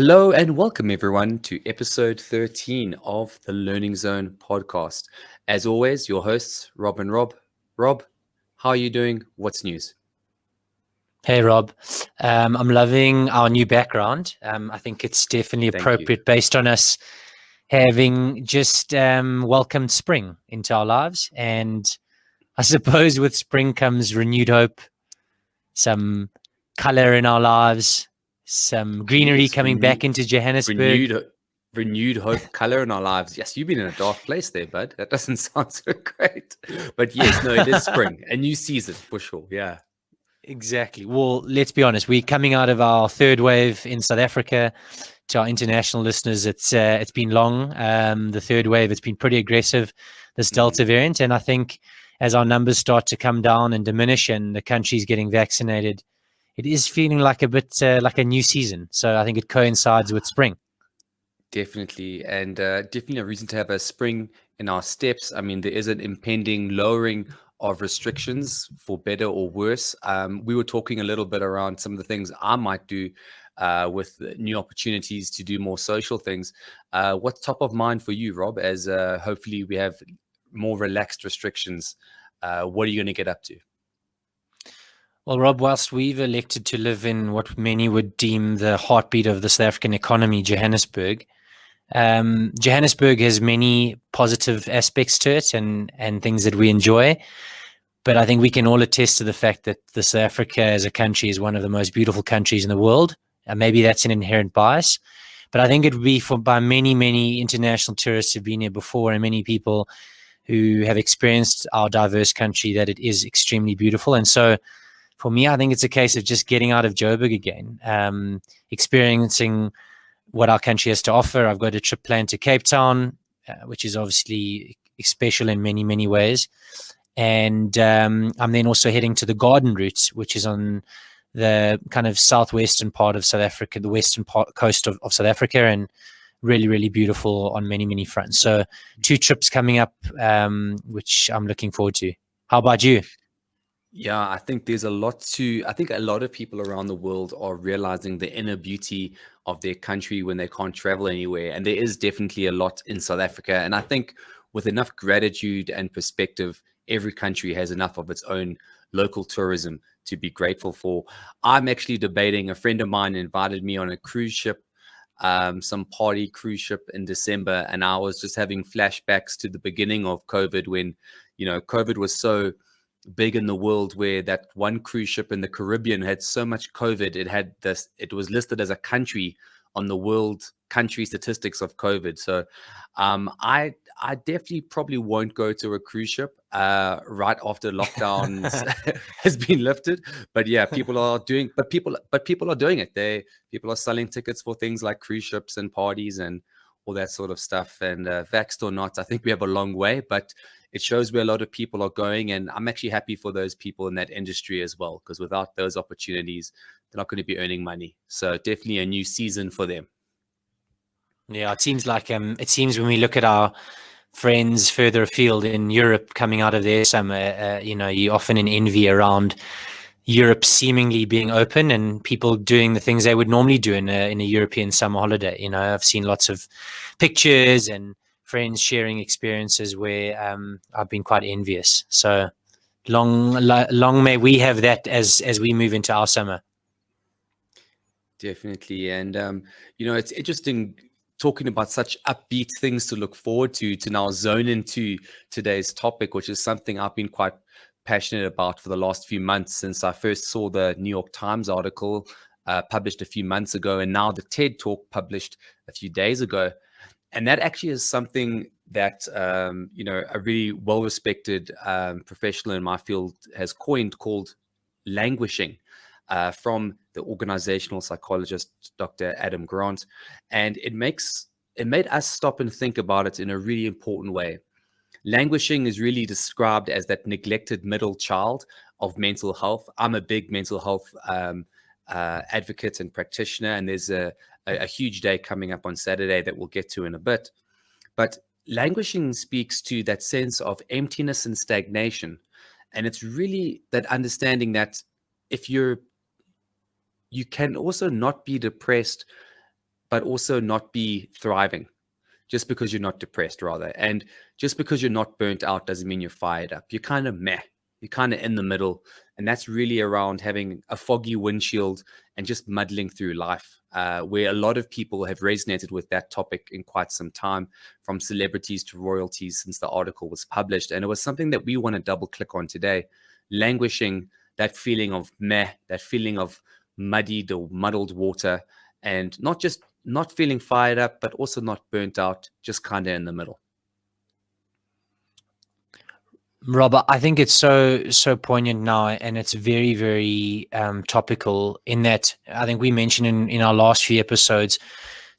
Hello and welcome everyone to episode 13 of the Learning Zone podcast. As always, your hosts, Rob and Rob. Rob, how are you doing? What's news? Hey Rob, I'm loving our new background. I think it's definitely Thank you. appropriate based on us having just welcomed spring into our lives. And I suppose with spring comes renewed hope, some color in our lives, some greenery Jeez, coming back into Johannesburg. renewed hope, color in our lives. Yes, you've been in a dark place there, bud. That doesn't sound so great. But yes, no, it is spring, a new season for sure. Yeah. Exactly. Well, let's be honest. We're coming out of our third wave in South Africa. To our international listeners, it's been long. The third wave, it's been pretty aggressive, this Delta variant, and I think as our numbers start to come down and diminish, and the country's getting vaccinated, it is feeling like a bit like a new season. So I think it coincides with spring. Definitely, and definitely a reason to have a spring in our steps. I mean, there is an impending lowering of restrictions for better or worse. We were talking a little bit around some of the things I might do with new opportunities to do more social things. What's top of mind for you, Rob, as hopefully we have more relaxed restrictions? What are you going to get up to? Well, Rob, whilst we've elected to live in what many would deem the heartbeat of the South African economy, Johannesburg, Johannesburg has many positive aspects to it and things that we enjoy. But I think we can all attest to the fact that the South Africa as a country is one of the most beautiful countries in the world. And maybe that's an inherent bias. But I think it would be by many, many international tourists who've been here before and many people who have experienced our diverse country that it is extremely beautiful. And so for me, I think it's a case of just getting out of Joburg again, experiencing what our country has to offer. I've got a trip planned to Cape Town, which is obviously special in many, many ways. And I'm then also heading to the Garden Route, which is on the kind of southwestern part of South Africa, the western coast of South Africa, and really, really beautiful on many, many fronts. So 2 trips coming up, which I'm looking forward to. How about you? Yeah, I think there's a lot to. I think a lot of people around the world are realizing the inner beauty of their country when they can't travel anywhere. And there is definitely a lot in South Africa. And I think with enough gratitude and perspective, every country has enough of its own local tourism to be grateful for. I'm actually debating, a friend of mine invited me on a cruise ship, some party cruise ship in December. And I was just having flashbacks to the beginning of COVID when, COVID was so big in the world, where that one cruise ship in the Caribbean had so much COVID. It was listed as a country on the world country statistics of COVID. So I definitely probably won't go to a cruise ship right after lockdowns has been lifted. But yeah, people are doing it. People are selling tickets for things like cruise ships and parties and all that sort of stuff. And vaxxed or not, I think we have a long way, but it shows where a lot of people are going. And I'm actually happy for those people in that industry as well, because without those opportunities, they're not going to be earning money. So definitely a new season for them. Yeah, it seems when we look at our friends further afield in Europe coming out of their summer, you're often in envy around Europe seemingly being open and people doing the things they would normally do in a European summer holiday. I've seen lots of pictures and friends sharing experiences where I've been quite envious. So long may we have that as we move into our summer. Definitely. And, it's interesting talking about such upbeat things to look forward to now zone into today's topic, which is something I've been quite passionate about for the last few months, since I first saw the New York Times article published a few months ago, and now the TED Talk published a few days ago. And that actually is something that, a really well-respected professional in my field has coined, called languishing, from the organizational psychologist, Dr. Adam Grant. And it made us stop and think about it in a really important way. Languishing is really described as that neglected middle child of mental health. I'm a big mental health advocate and practitioner, and there's a huge day coming up on Saturday that we'll get to in a bit. But languishing speaks to that sense of emptiness and stagnation. And it's really that understanding that if you can also not be depressed but also not be thriving. Just because you're not depressed, rather. And just because you're not burnt out doesn't mean you're fired up. You're kind of meh. You're kind of in the middle. And that's really around having a foggy windshield and just muddling through life, where a lot of people have resonated with that topic in quite some time, from celebrities to royalties, since the article was published. And it was something that we want to double click on today. Languishing, that feeling of meh, that feeling of muddied or muddled water, and not feeling fired up, but also not burnt out, just kind of in the middle. Robert, I think it's so poignant now, and it's very, very topical. In that, I think we mentioned in our last few episodes,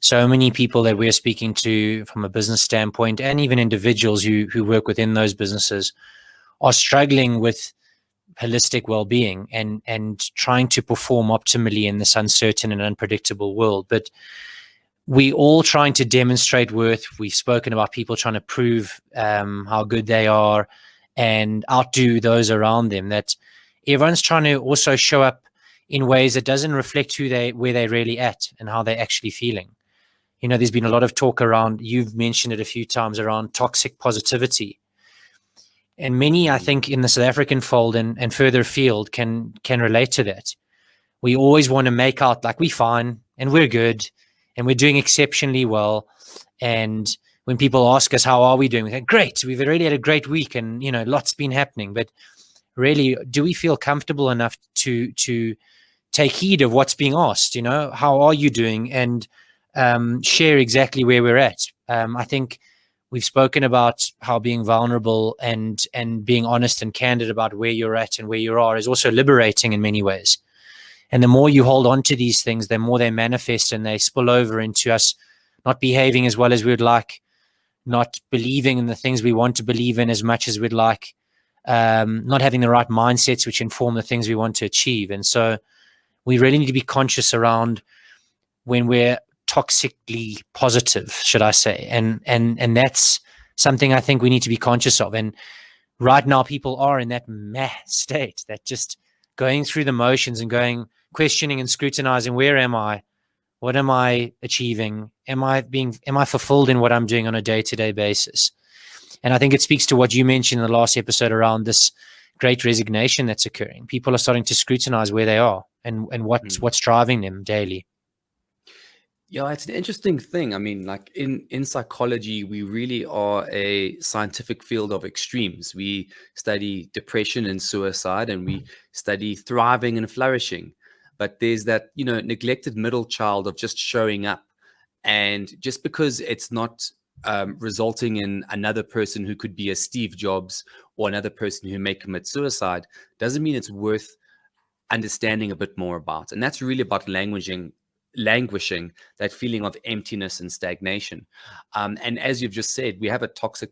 so many people that we're speaking to from a business standpoint, and even individuals who work within those businesses, are struggling with holistic well-being and trying to perform optimally in this uncertain and unpredictable world. But we all trying to demonstrate worth. We've spoken about people trying to prove how good they are and outdo those around them. That everyone's trying to also show up in ways that doesn't reflect where they're really at and how they're actually feeling. You know, there's been a lot of talk around, you've mentioned it a few times, around toxic positivity. And many, I think, in the South African fold and further afield can relate to that. We always want to make out like we're fine and we're good and we're doing exceptionally well. And when people ask us, how are we doing? We say, great, we've already had a great week and, you know, lots been happening. But really, do we feel comfortable enough to take heed of what's being asked? You know, how are you doing? And share exactly where we're at. I think we've spoken about how being vulnerable and being honest and candid about where you're at and where you are is also liberating in many ways. And the more you hold on to these things, the more they manifest and they spill over into us not behaving as well as we would like, not believing in the things we want to believe in as much as we'd like, not having the right mindsets which inform the things we want to achieve. And so we really need to be conscious around when we're toxically positive, should I say. And that's something I think we need to be conscious of. And right now people are in that meh state, that just going through the motions and questioning and scrutinizing, where am I? What am I achieving? Am I fulfilled in what I'm doing on a day-to-day basis? And I think it speaks to what you mentioned in the last episode around this great resignation that's occurring. People are starting to scrutinize where they are and what's driving them daily. Yeah, it's an interesting thing. I mean, like in psychology, we really are a scientific field of extremes. We study depression and suicide, and we study thriving and flourishing. But there's that, neglected middle child of just showing up. And just because it's not resulting in another person who could be a Steve Jobs or another person who may commit suicide, doesn't mean it's worth understanding a bit more about. And that's really about languishing, that feeling of emptiness and stagnation. And as you've just said, we have a toxic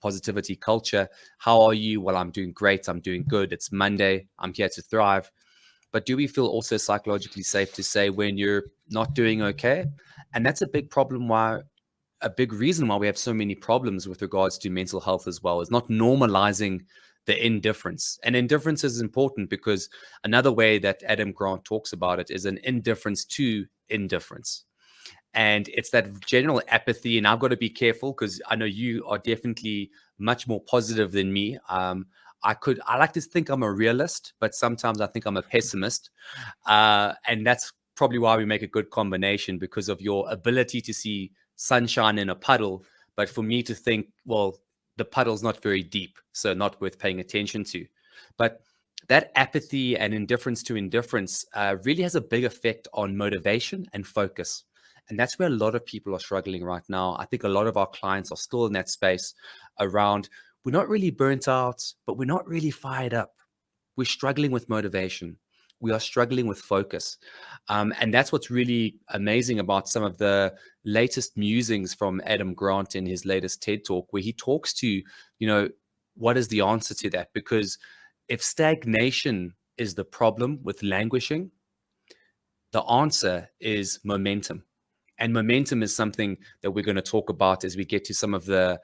positivity culture. How are you? Well, I'm doing great. I'm doing good. It's Monday. I'm here to thrive. But do we feel also psychologically safe to say when you're not doing okay? And that's a big reason why we have so many problems with regards to mental health as well, is not normalizing the indifference. And indifference is important because another way that Adam Grant talks about it is an indifference to indifference. And it's that general apathy. And I've got to be careful because I know you are definitely much more positive than me. I like to think I'm a realist, but sometimes I think I'm a pessimist. And that's probably why we make a good combination, because of your ability to see sunshine in a puddle. But for me to think, well, the puddle's not very deep, so not worth paying attention to. But that apathy and indifference to indifference really has a big effect on motivation and focus. And that's where a lot of people are struggling right now. I think a lot of our clients are still in that space around, we're not really burnt out, but we're not really fired up. We're struggling with motivation. We are struggling with focus. And that's what's really amazing about some of the latest musings from Adam Grant in his latest TED Talk, where he talks to, what is the answer to that? Because if stagnation is the problem with languishing, the answer is momentum. And momentum is something that we're going to talk about as we get to some of the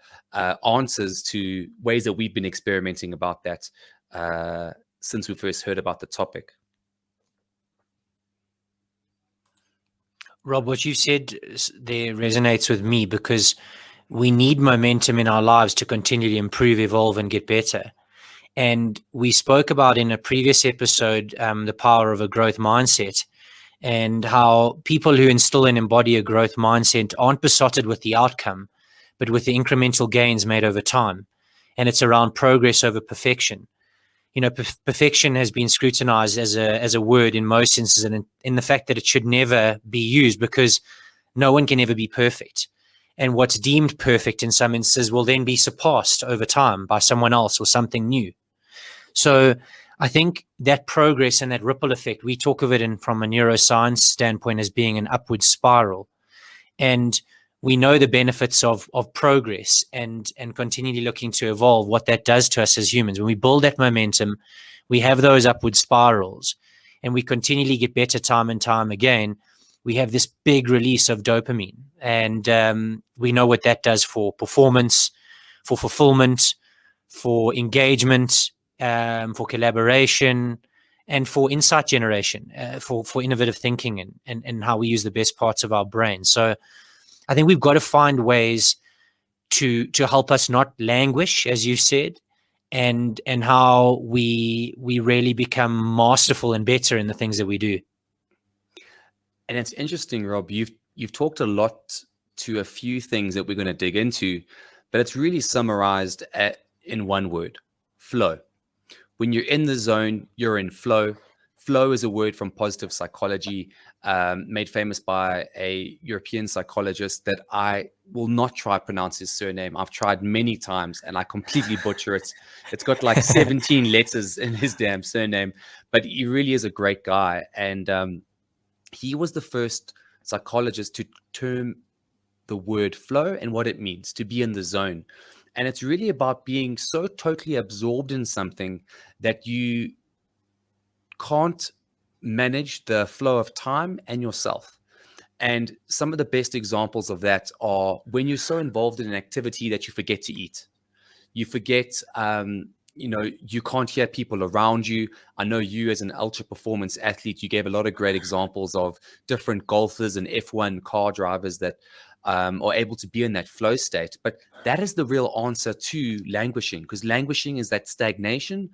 answers to ways that we've been experimenting about that since we first heard about the topic. Rob, what you said there resonates with me, because we need momentum in our lives to continually improve, evolve, and get better. And we spoke about in a previous episode the power of a growth mindset, and how people who instill and embody a growth mindset aren't besotted with the outcome, but with the incremental gains made over time. And it's around progress over perfection. Perfection has been scrutinized as a word in most instances, and in the fact that it should never be used, because no one can ever be perfect. And what's deemed perfect in some instances will then be surpassed over time by someone else or something new. So I think that progress and that ripple effect, we talk of it from a neuroscience standpoint as being an upward spiral. And we know the benefits of progress and continually looking to evolve, what that does to us as humans. When we build that momentum, we have those upward spirals, and we continually get better time and time again. We have this big release of dopamine, and we know what that does for performance, for fulfillment, for engagement, for collaboration, and for insight generation, for innovative thinking, and how we use the best parts of our brain. So I think we've got to find ways to help us not languish, as you said, and how we really become masterful and better in the things that we do. And it's interesting, Rob, you've talked a lot to a few things that we're going to dig into, but it's really summarized in one word: flow. When you're in the zone, you're in flow. Flow is a word from positive psychology, made famous by a European psychologist that I will not try to pronounce his surname. I've tried many times and I completely butcher it. It's got like 17 letters in his damn surname, but he really is a great guy. And he was the first psychologist to term the word flow and what it means to be in the zone. And it's really about being so totally absorbed in something that you can't manage the flow of time and yourself. And some of the best examples of that are when you're so involved in an activity that you forget to eat. You forget, you can't hear people around you. I know you, as an ultra performance athlete, you gave a lot of great examples of different golfers and F1 car drivers that are able to be in that flow state. But that is the real answer to languishing, because languishing is that stagnation.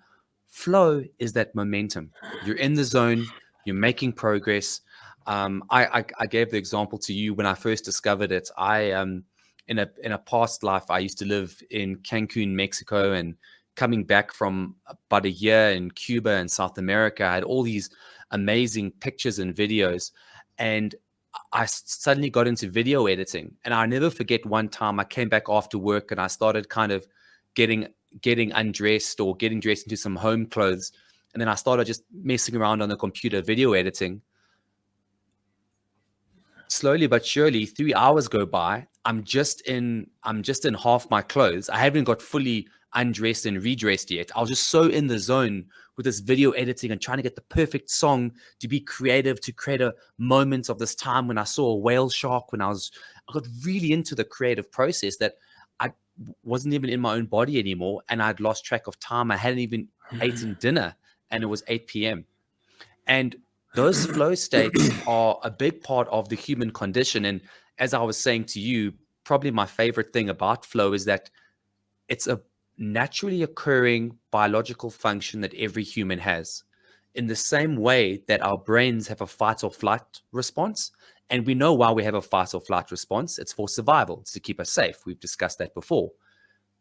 Flow is that momentum. You're in the zone, you're making progress. I gave the example to you when I first discovered it. In a past life, I used to live in Cancun, Mexico, and coming back from about a year in Cuba and South America, I had all these amazing pictures and videos, and I suddenly got into video editing. And I'll never forget one time I came back after work and I started kind of getting undressed or getting dressed into some home clothes. And then I started just messing around on the computer, video editing. Slowly but surely, 3 hours go by. I'm just in half my clothes. I haven't got fully undressed and redressed yet. I was just so in the zone with this video editing and trying to get the perfect song, to be creative, to create a moment of this time when I saw a whale shark, I got really into the creative process that I wasn't even in my own body anymore, and I'd lost track of time. I hadn't even eaten dinner, and it was 8 p.m. And those flow states are a big part of the human condition. And as I was saying to you, probably my favorite thing about flow is that it's a naturally occurring biological function that every human has. In the same way that our brains have a fight or flight response, and we know why we have a fight or flight response. It's for survival. It's to keep us safe. We've discussed that before.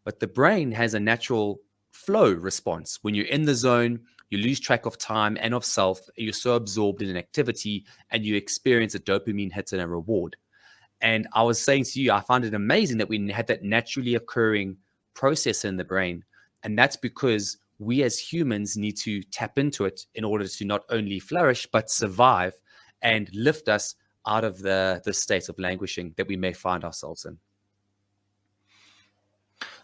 But the brain has a natural flow response. When you're in the zone, you lose track of time and of self. You're so absorbed in an activity and you experience a dopamine hit and a reward. And I was saying to you, I find it amazing that we had that naturally occurring process in the brain. And that's because we as humans need to tap into it in order to not only flourish, but survive and lift us out of the state of languishing that we may find ourselves in.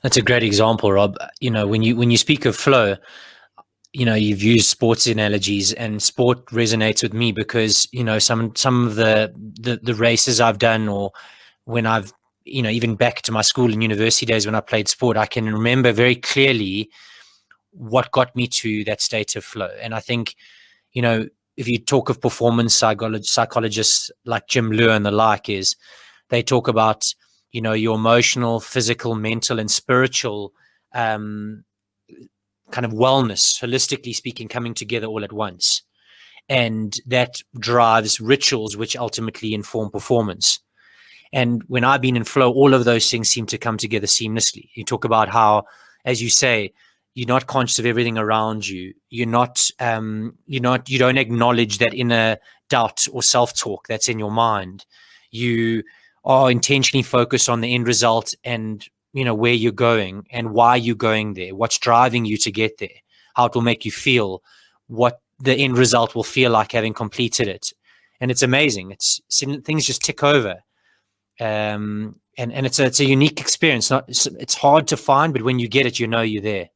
That's a great example, Rob. When you speak of flow, you've used sports analogies, and sport resonates with me because, some of the races I've done, or when I've, even back to my school and university days when I played sport, I can remember very clearly what got me to that state of flow. And I think, if you talk of performance psychologists like Jim Lure and the like, is they talk about, your emotional, physical, mental, and spiritual kind of wellness, holistically speaking, coming together all at once. And that drives rituals, which ultimately inform performance. And when I've been in flow, all of those things seem to come together seamlessly. You talk about how, as you say, you're not conscious of everything around you. You don't acknowledge that inner doubt or self-talk that's in your mind. You are intentionally focused on the end result and, where you're going and why you're going there, what's driving you to get there, how it will make you feel, what the end result will feel like having completed it. And it's amazing. Things just tick over. And it's a unique experience. It's hard to find, but when you get it, you're there.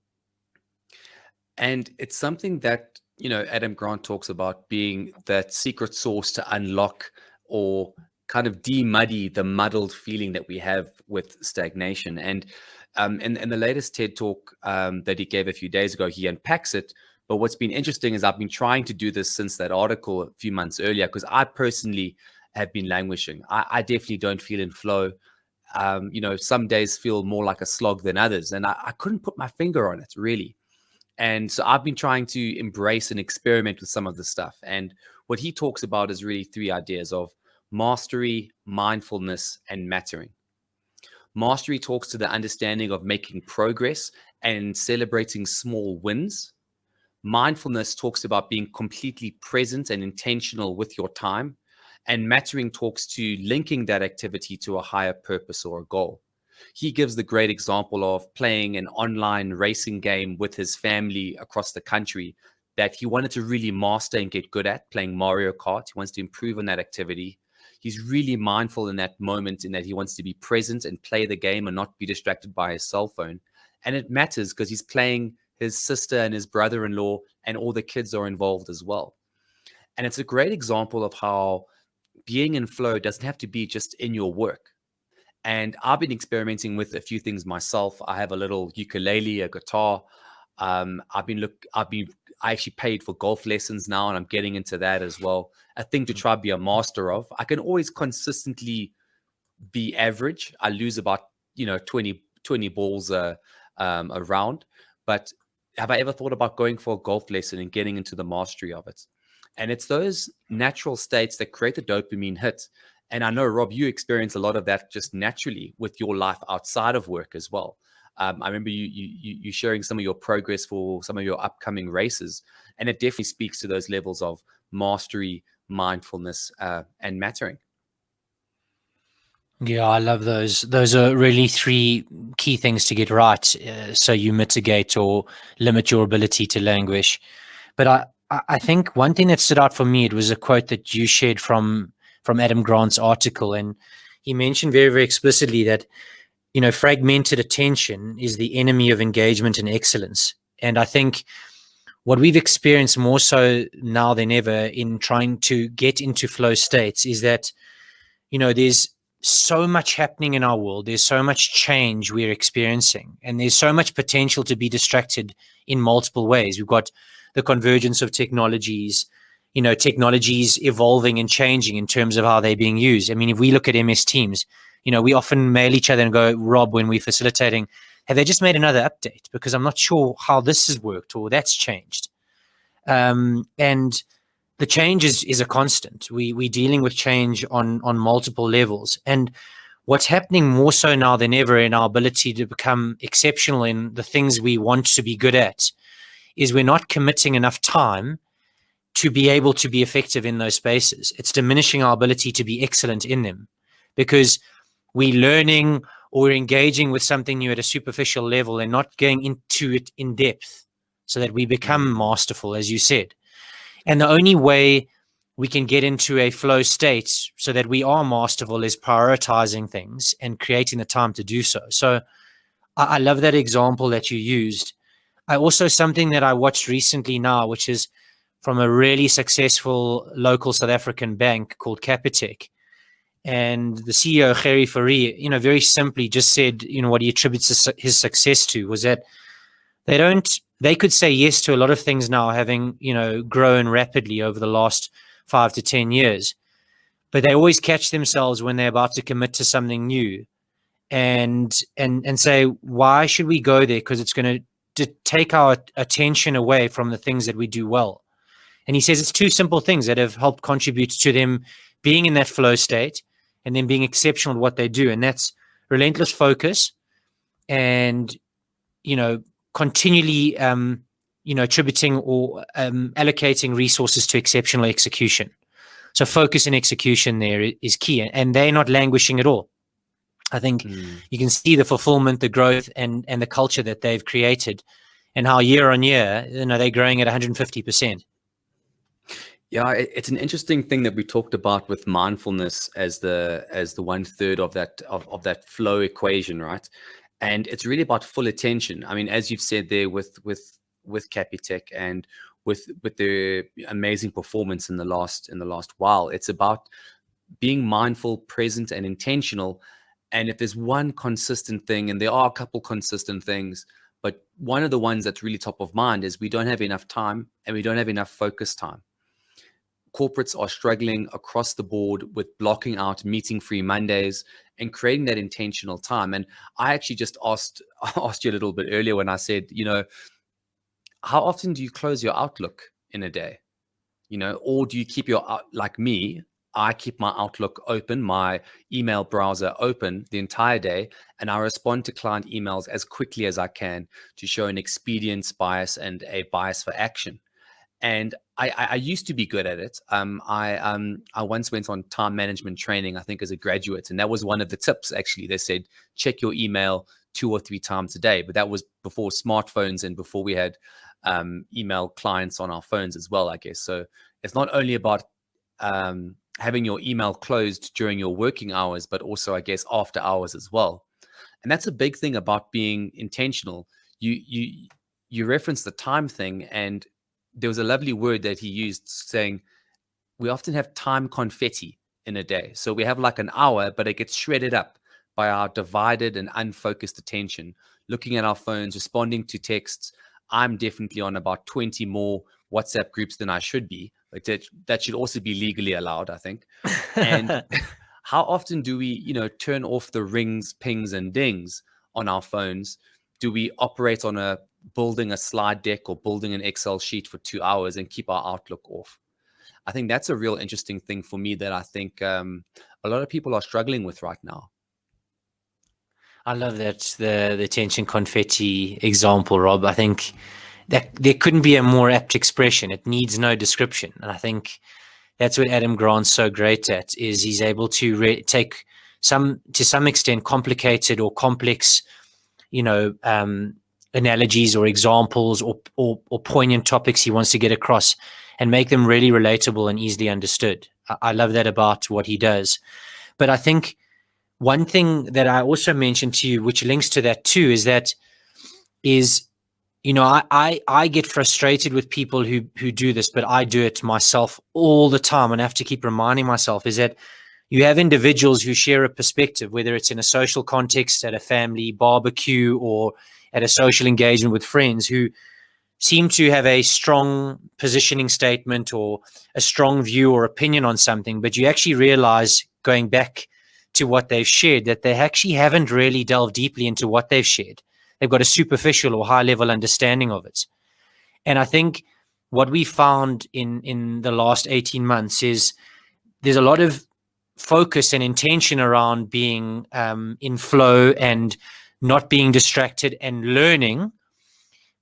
And it's something that, Adam Grant talks about being that secret sauce to unlock or kind of de-muddy the muddled feeling that we have with stagnation. And in the latest TED talk that he gave a few days ago, he unpacks it. But what's been interesting is I've been trying to do this since that article a few months earlier, because I personally have been languishing. I definitely don't feel in flow. Some days feel more like a slog than others. And I couldn't put my finger on it, really. And so I've been trying to embrace and experiment with some of the stuff. And what he talks about is really three ideas of mastery, mindfulness, and mattering. Mastery talks to the understanding of making progress and celebrating small wins. Mindfulness talks about being completely present and intentional with your time. And mattering talks to linking that activity to a higher purpose or a goal. He gives the great example of playing an online racing game with his family across the country that he wanted to really master and get good at, playing Mario Kart. He wants to improve on that activity. He's really mindful in that moment, in that he wants to be present and play the game and not be distracted by his cell phone. And it matters because he's playing his sister and his brother-in-law, and all the kids are involved as well. And it's a great example of how being in flow doesn't have to be just in your work. And I've been experimenting with a few things myself. I have a little ukulele, a guitar. I actually paid for golf lessons now, and I'm getting into that as well. A thing to try to be a master of. I can always consistently be average. I lose about 20 balls a round. But have I ever thought about going for a golf lesson and getting into the mastery of it? And it's those natural states that create the dopamine hit. And I know, Rob, you experience a lot of that just naturally with your life outside of work as well. I remember you sharing some of your progress for some of your upcoming races, and it definitely speaks to those levels of mastery, mindfulness, and mattering. Yeah, I love those. Those are really three key things to get right, so you mitigate or limit your ability to languish. But I think one thing that stood out for me, it was a quote that you shared from Adam Grant's article, and he mentioned very, very explicitly that fragmented attention is the enemy of engagement and excellence. And I think what we've experienced more so now than ever in trying to get into flow states is that there's so much happening in our world. There's so much change we're experiencing, and there's so much potential to be distracted in multiple ways. We've got the convergence of technologies, technologies evolving and changing in terms of how they're being used. I mean, if we look at MS Teams, we often mail each other and go, Rob, when we're facilitating, have they just made another update? Because I'm not sure how this has worked or that's changed. And the change is a constant. We're dealing with change on multiple levels. And what's happening more so now than ever in our ability to become exceptional in the things we want to be good at is we're not committing enough time to be able to be effective in those spaces. It's diminishing our ability to be excellent in them because we're learning or we're engaging with something new at a superficial level and not going into it in depth so that we become masterful, as you said. And the only way we can get into a flow state so that we are masterful is prioritizing things and creating the time to do so. So I love that example that you used. I also, something that I watched recently now, which is from a really successful local South African bank called Capitec. And the CEO, Gerrie Fourie, very simply just said, what he attributes his success to was that they don't they could say yes to a lot of things now, having, grown rapidly over the last 5 to 10 years. But they always catch themselves when they're about to commit to something new and say, why should we go there? Because it's going to take our attention away from the things that we do well. And he says it's two simple things that have helped contribute to them being in that flow state and then being exceptional at what they do. And that's relentless focus and, continually, attributing or allocating resources to exceptional execution. So focus and execution there is key. And they're not languishing at all. I think you can see the fulfillment, the growth, and the culture that they've created, and how year on year, they're growing at 150%. Yeah, it's an interesting thing that we talked about with mindfulness as the 1/3 of that flow equation, right? And it's really about full attention. I mean, as you've said there with Capitec and with the amazing performance in the last while, it's about being mindful, present, and intentional. And if there's one consistent thing, and there are a couple consistent things, but one of the ones that's really top of mind is we don't have enough time and we don't have enough focus time. Corporates are struggling across the board with blocking out meeting-free Mondays and creating that intentional time. And I actually just asked you a little bit earlier when I said, how often do you close your Outlook in a day? Or do you keep like me, I keep my Outlook open, my email browser open the entire day, and I respond to client emails as quickly as I can to show an expedience bias and a bias for action. And I used to be good at it. I once went on time management training, I think as a graduate, and that was one of the tips. Actually, they said check your email 2 or 3 times a day, but that was before smartphones and before we had email clients on our phones as well, I guess. So it's not only about having your email closed during your working hours, but also, I guess, after hours as well. And that's a big thing about being intentional. You referenced the time thing, and there was a lovely word that he used saying we often have time confetti in a day. So we have like an hour, but it gets shredded up by our divided and unfocused attention, looking at our phones, responding to texts. I'm definitely on about 20 more WhatsApp groups than I should be. Like that should also be legally allowed, I think. And how often do we, turn off the rings, pings, and dings on our phones? Do we operate on building a slide deck or building an Excel sheet for 2 hours and keep our Outlook off? I think that's a real interesting thing for me that I think a lot of people are struggling with right now. I love that, the attention confetti example, Rob. I think that there couldn't be a more apt expression. It needs no description. And I think that's what Adam Grant's so great at, is he's able to take to some extent, complicated or complex, analogies or examples or poignant topics he wants to get across and make them really relatable and easily understood. I love that about what he does. But I think one thing that I also mentioned to you, which links to that too, is I get frustrated with people who do this, but I do it myself all the time, and I have to keep reminding myself, is that you have individuals who share a perspective, whether it's in a social context, at a family barbecue, or at a social engagement with friends, who seem to have a strong positioning statement or a strong view or opinion on something, but you actually realize, going back to what they've shared, that they actually haven't really delved deeply into what they've shared. They've got a superficial or high level understanding of it. And I think what we found in the last 18 months is there's a lot of focus and intention around being in flow and not being distracted and learning.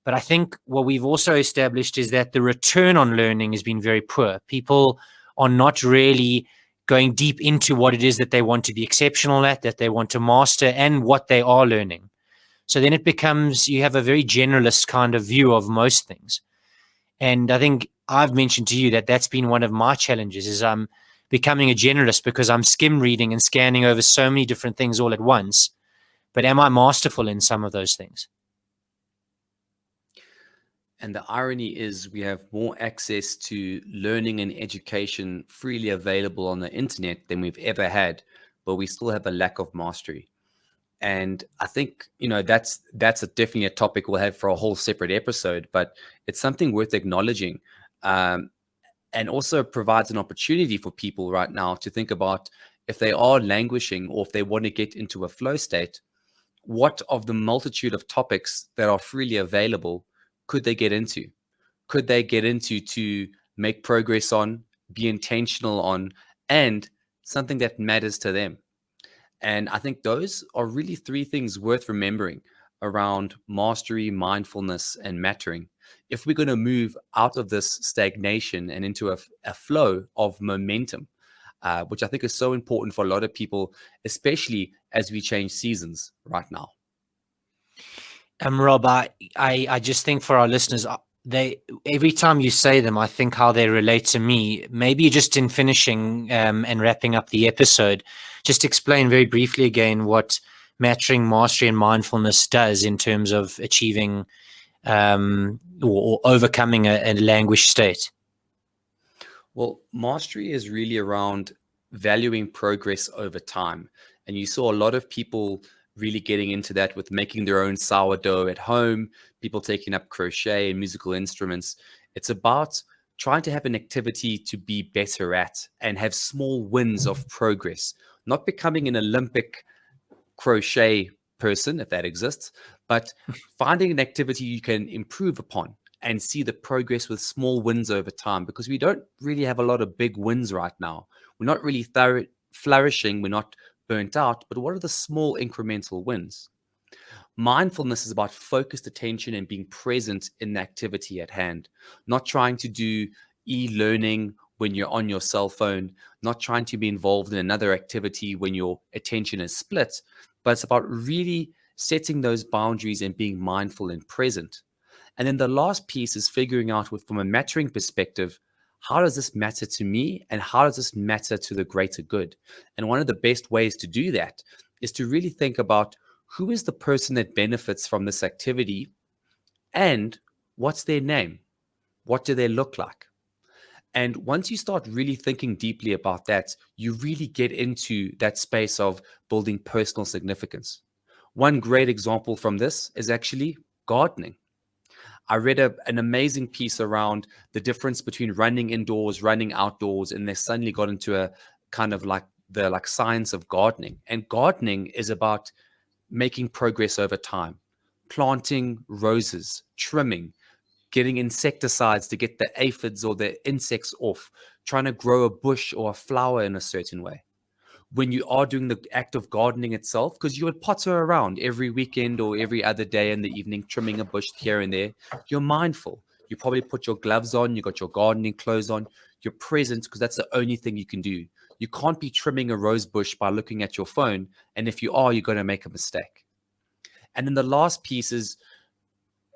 But I think what we've also established is that the return on learning has been very poor. People are not really going deep into what it is that they want to be exceptional at, that they want to master, and what they are learning. So then it becomes, you have a very generalist kind of view of most things. And I think I've mentioned to you that that's been one of my challenges, is I'm becoming a generalist because I'm skim reading and scanning over so many different things all at once. But am I masterful in some of those things? And the irony is we have more access to learning and education freely available on the internet than we've ever had, but we still have a lack of mastery. And I think, that's definitely a topic we'll have for a whole separate episode, but it's something worth acknowledging. Um, and also provides an opportunity for people right now to think about, if they are languishing or if they want to get into a flow state, what of the multitude of topics that are freely available could they get into? Could they get into to make progress on, be intentional on, and something that matters to them? And I think those are really three things worth remembering around mastery, mindfulness, and mattering. If we're going to move out of this stagnation and into a flow of momentum, which I think is so important for a lot of people, especially as we change seasons right now. Rob, I just think for our listeners, they every time you say them, I think how they relate to me. Maybe just in finishing and wrapping up the episode, just explain very briefly again what mattering, mastery, and mindfulness does in terms of achieving or overcoming a languished state. Well, mastery is really around valuing progress over time. And you saw a lot of people really getting into that with making their own sourdough at home, people taking up crochet and musical instruments. It's about trying to have an activity to be better at and have small wins of progress, not becoming an Olympic crochet person, if that exists, but finding an activity you can improve upon and see the progress with small wins over time, because we don't really have a lot of big wins right now. We're not really flourishing. We're not burnt out, but what are the small incremental wins? Mindfulness is about focused attention and being present in the activity at hand, not trying to do e-learning when you're on your cell phone, not trying to be involved in another activity when your attention is split, but it's about really setting those boundaries and being mindful and present. And then the last piece is figuring out, from a mattering perspective, how does this matter to me and how does this matter to the greater good? And one of the best ways to do that is to really think about, who is the person that benefits from this activity and what's their name? What do they look like? And once you start really thinking deeply about that, you really get into that space of building personal significance. One great example from this is actually gardening. I read an amazing piece around the difference between running indoors, running outdoors, and they suddenly got into a kind of like the science of gardening. And gardening is about making progress over time, planting roses, trimming, getting insecticides to get the aphids or the insects off, trying to grow a bush or a flower in a certain way. When you are doing the act of gardening itself, because you would potter around every weekend or every other day in the evening, trimming a bush here and there, you're mindful. You probably put your gloves on, you got your gardening clothes on, you're present, because that's the only thing you can do. You can't be trimming a rose bush by looking at your phone. And if you are, you're going to make a mistake. And then the last piece is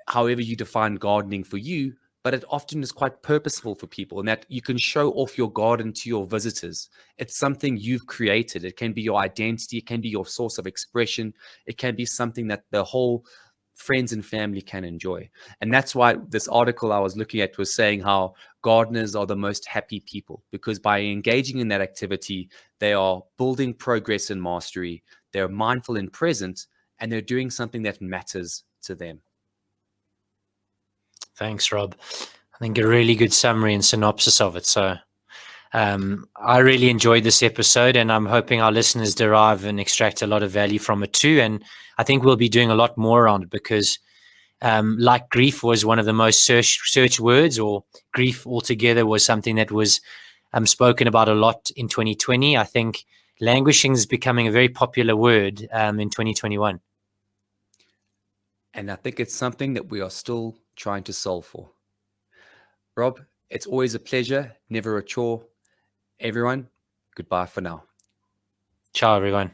however you define gardening for you, but it often is quite purposeful for people, and that you can show off your garden to your visitors. It's something you've created. It can be your identity. It can be your source of expression. It can be something that the whole friends and family can enjoy. And that's why this article I was looking at was saying how gardeners are the most happy people, because by engaging in that activity, they are building progress and mastery. They're mindful and present, and they're doing something that matters to them. Thanks, Rob. I think a really good summary and synopsis of it. So I really enjoyed this episode, and I'm hoping our listeners derive and extract a lot of value from it too. And I think we'll be doing a lot more around it, because like grief was one of the most search words, or grief altogether was something that was spoken about a lot in 2020. I think languishing is becoming a very popular word in 2021. And I think it's something that we are still trying to solve for. Rob, it's always a pleasure, never a chore. Everyone, goodbye for now. Ciao, everyone.